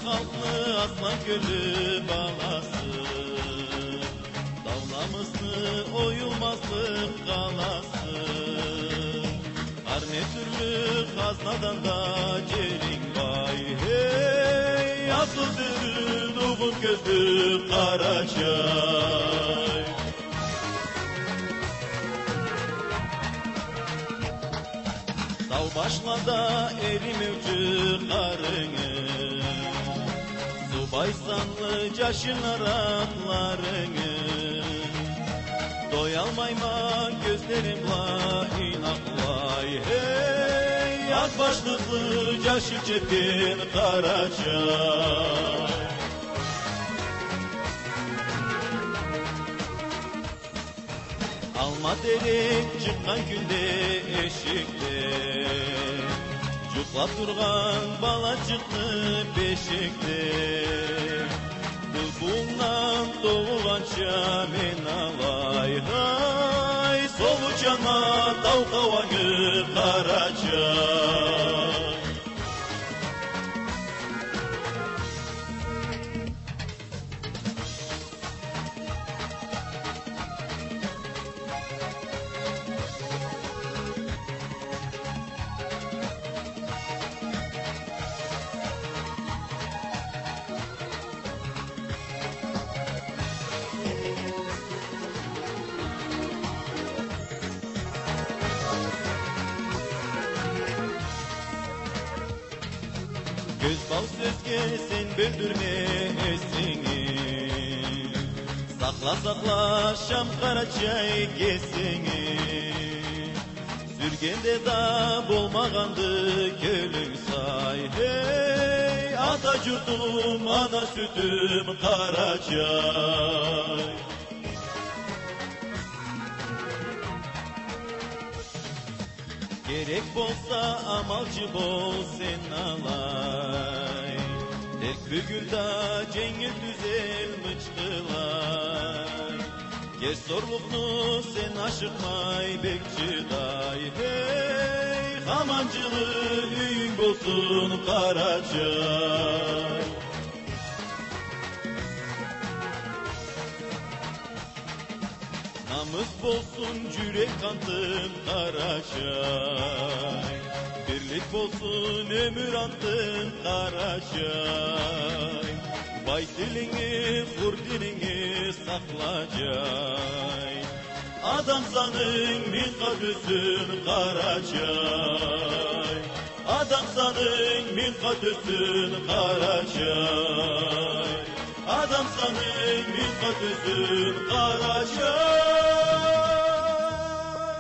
halklı aslan gölü balası, dağlamızlı oyulmazlık kalası. Her ne türlü haznadan da cerin vay hey, asıldır doğun gözlü Karaçay. Dal başlada erim övcü karını, Subaysanlı caşın araklarını. Doyalmayma gözlerimla inaklay hey, ak başlıklı caşı çepin Karaçay. Alma derik çıkan günde eşikte, cuklap durgan balacıklı beşikte. Bundan doğulanca men alay hay, solucana dağ kavanı Karaçay. Göz bal sözge sen böldürmesini, sakla sakla Şam Karaçay kesini. Sürgende da bolmağandı gölün say hey, ata yurdum ana sütüm Karaçay. Gerek bolsa amalcı bol sen alay, tek bügülda cengil düzel mıçkılay. Kes zorluknu sen aşıkmay bekçi day hey, hamancılı hüyün bolsun Karaçay. Namus bolsun cürek kantım Karaçay, birlik bolsun ömür antım Karaçay. Bay dilini, hur dilini saklacay, adam sanın min kadüsün Karaçay. Adam sanın min kadüsün Karaçay. Adam sanın min kadüsün Karaçay.